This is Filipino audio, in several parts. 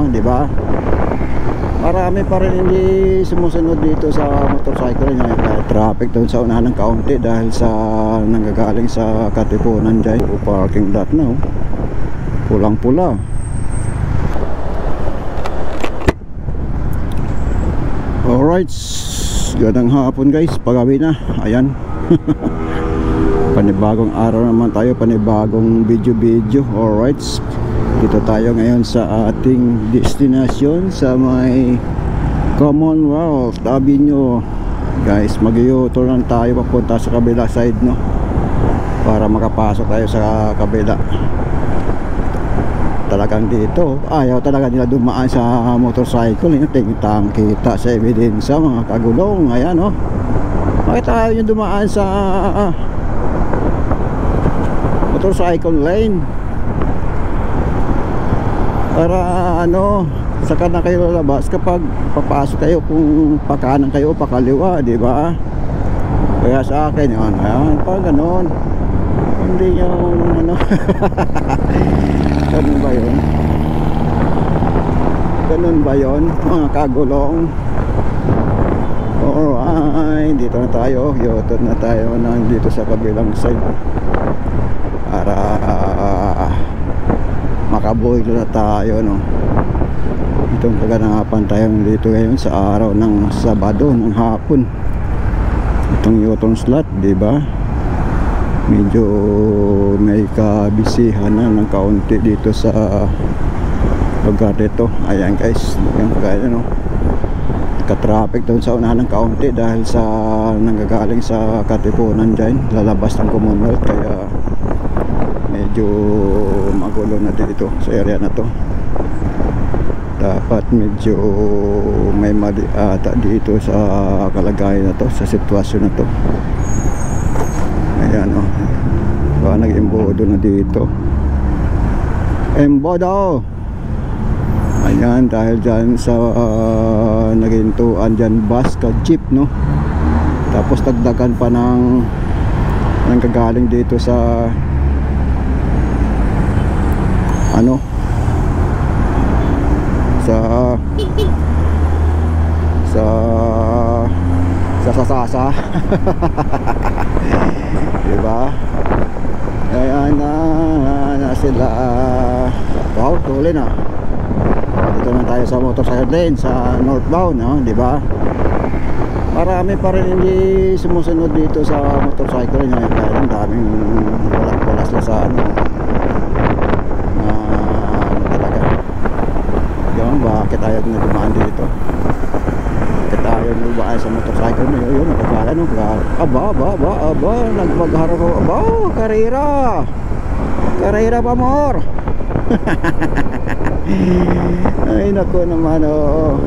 no, di ba? Marami pa rin hindi sumusunod dito sa motorcycle niya. Traffic doon sa unahan ng kaunti dahil sa nanggagaling sa Katipunan dyan. Parking lot na, oh. Pulang pula. Alright, gandang hapon guys, pagabi na, ayan. Panibagong araw naman tayo, panibagong video. Alright, dito tayo ngayon sa ating destination sa may Commonwealth Avenue. Guys, mag-u-turn lang tayo papunta sa kabila side, no, para makapasok tayo sa kabila. Talagang dito ayaw talaga nila dumaan sa motorcycle, tingtang kita sa ebidensya mga kagulong. Ayan, oh, bakit ayaw nyo dumaan sa motorcycle lane para ano, saka na kayo lalabas kapag papasok kayo, kung pakanan kayo o pakaliwa, di ba? Kaya sa akin yun, ayan, pag ganon, hindi yung ano. Ganun ba yun? Ganun ba yun mga kagulong? Alright, dito na tayo, yotod na tayo nandito sa kabilang side para makabuhay na tayo, no? Itong kaganapan tayo dito ngayon sa araw ng Sabado ng hapon. Itong U-turn slot, diba? Medyo may kabisihan na ng kaunti dito sa lugar dito. Ayan guys, yung kaya, no, ka-traffic doon sa unahan ng kaunti dahil sa nanggagaling sa Katipunan dyan, lalabas ng Commonwealth, kaya medyo magulo na dito sa area na to. Dapat medyo may mali ata dito sa kalagayan na to, sa sitwasyon na to. Ayan, oh, baka nag-imbodo na dito, embodo. Ayan, dahil dyan sa nagintuan dyan bus ka jeep, no, tapos dagdagan pa ng kagaling dito sa ano, sa diba? Ayan na sila. Wow, tuloy na. Dito na tayo sa motorcycle lane sa northbound, no, diba? Marami pa rin hindi sumusunod dito sa motorcycle niya. Kaya ang daming walas na sa ano, talaga yun, bakit ayaw na dumaan dito? Bakit ayaw na dumaan sa motorcycle na yun? Nakakala, no? Aba, nagpagharap ako. Aba, karera pa more. Ay naku naman, oh.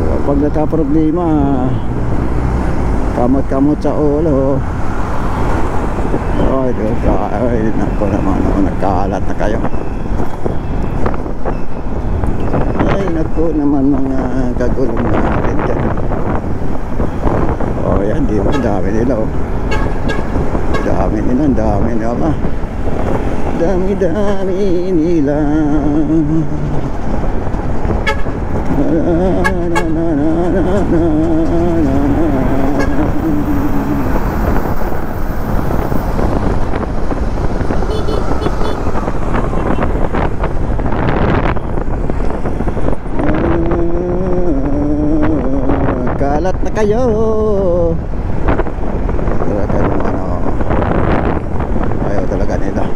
Kapag nagka-problema, kamot-kamot sa ulo. Ay naku naman, oh. Nagkaalat na kayo. Ay naku naman mga kagulong natin dyan. Oh yan, di ba? Dami nila, oh. Dami nila dami nila. Kalat na kayo. Talaga naman, oh. Ayaw talaga nila.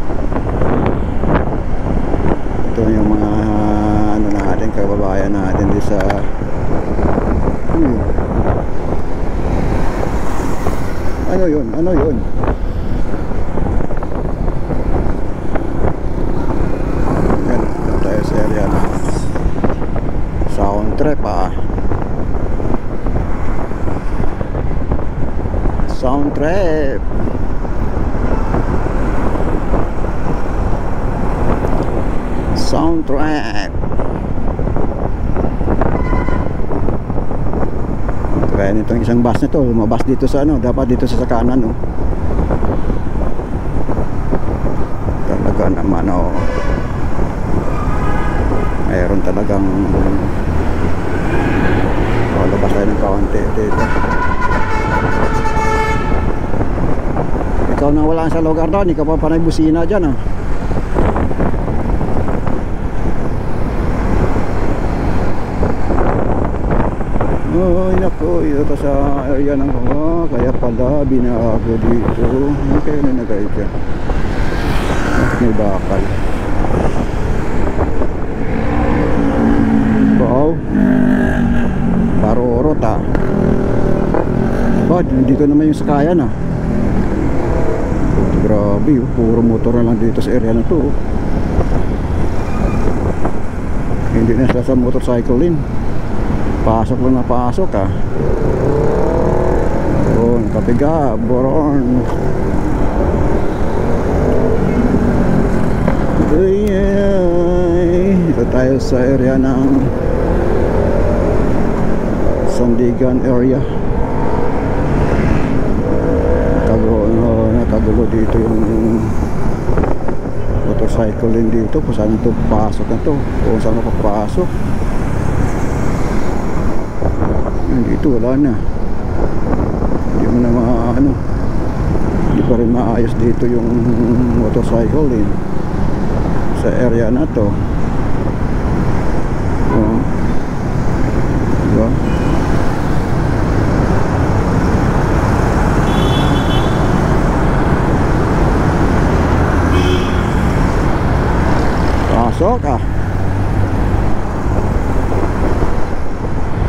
Ito yung mga ano natin, kababayan natin di sa ano yun? Yan, tayo sa area na sound trip, sound trip. Soundtrack. Kaya nitong isang bus na to, lumabas dito sa ano, dapat dito sa kanan, no. Talaga naman, oh. mayroon talagang labas tayo ng kaunti dito. Ikaw na wala sa lugar doon, ikaw pa panay busina dyan ah. Ay nako, ito sa area ng kaya pala binago dito. Okay na nagay dyan. May bakal. Wow, parurot ah. Dito naman yung sakayan ah. Grabe, puro motor na lang dito sa area na to. Hindi na sila sa motorcycle pasok lang na pasok ah. Oh, nakapiga, boron. Dito tayo sa area ng Sandigan area. Nakagulo dito yung motorcycle din dito. Kung saan ito pasok na to, kung saan mapapasok. Dito wala na, hindi mo na hindi pa rin maayos dito yung motorcycle sa area na to. Diba? Pasok ah.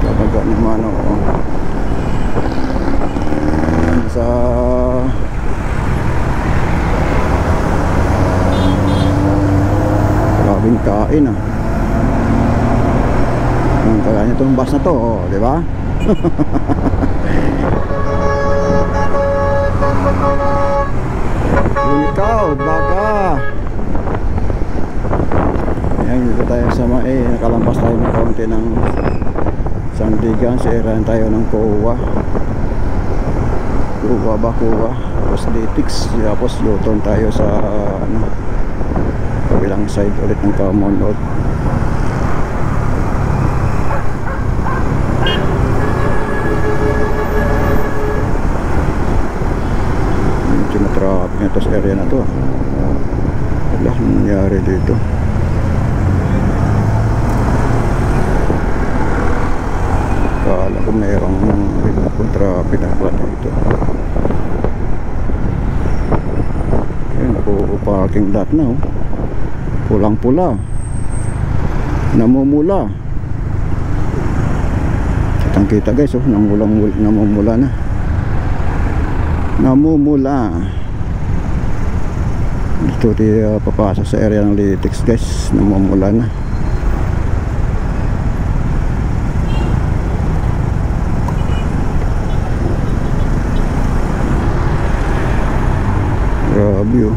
Talaga naman sa grabing kain ah. Kaya itong bus na to, di ba? Ikaw, baka. Ayan, dito tayo sa nakalampas tayo ng kaunti ng Sandigan, sa area tayo ng Kuwa tapos Litix, tapos U-turn tayo sa kabilang side ulit ng Common Road. Medyo na-traffic na ito sa area na to. Wala nangyari dito. Kala ko mayroong traffic na pala dito. Ayan, parking lot na pulang pula, namumula. Kitang kita guys namumula na. Dito tayo papasok sa area ng Litix guys, namumula na. Grabe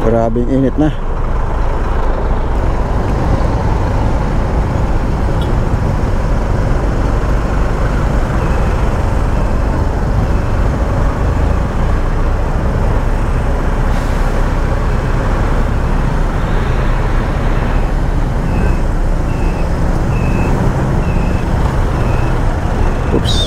grabing init na. Oops.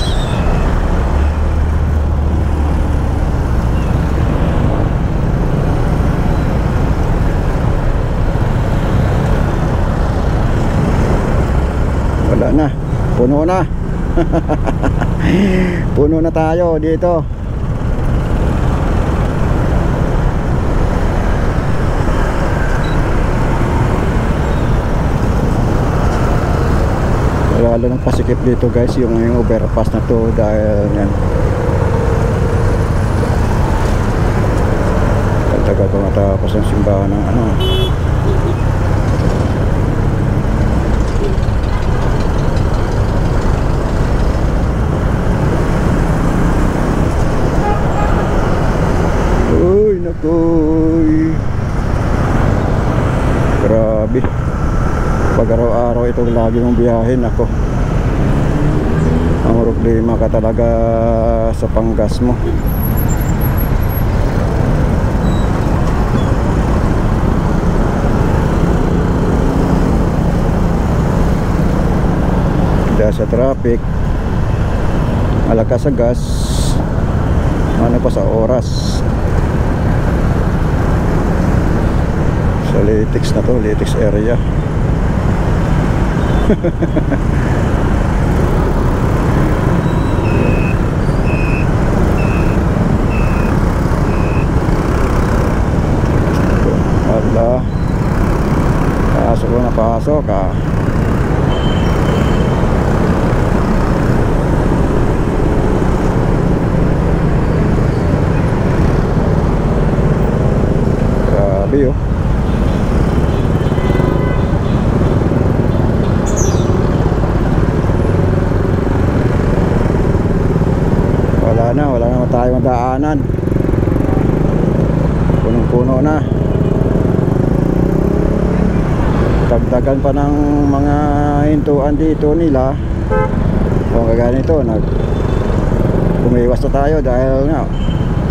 Wala na, puno na. Puno na tayo dito. Lalo ng pasikip dito guys, yung overpass na to dahil yan tagal pa matapos ang simbahan ng uy nakoy, grabe. Pag araw-araw itong lagi mong biyahin, ako ang problema ka talaga sa panggas mo. sa traffic, malakas sa gas, ano pa sa oras. Sa Litix na to, Litix area. Wala, pasok ko na pasok ah. Grabe oh. Wala na tayong daanan. Punong-puno na. Dagdagan pa ng mga hintuan dito nila. Kung kaganito, umiwas na tayo dahil nga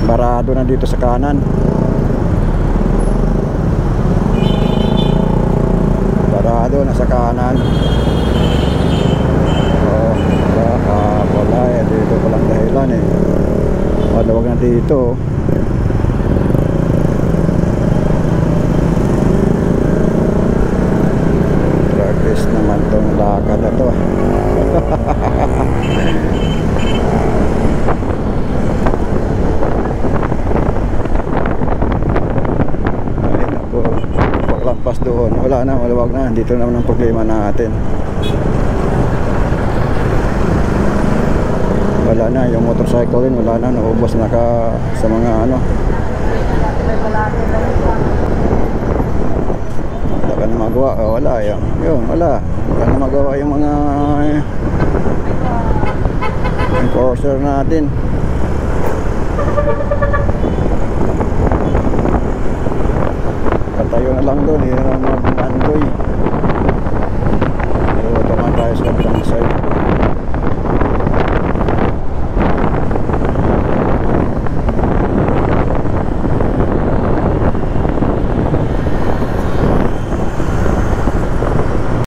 barado na dito sa kanan. Barado na sa kanan. Wala eh, dito palang dahilan eh. Maluwag na dito. Progress naman tong lakad na to. Ay naku, paglampas doon, wala na, maluwag na. Dito naman ang problema natin. Wala na, yung motorcycle din, wala na, naubos na ka sa mga ano. Wala ka na magawa, wala yun, wala na magawa yung mga enforcer natin. Katayo na lang doon, yun ang mag-andoy. Pero ito man tayo sa kabilang side.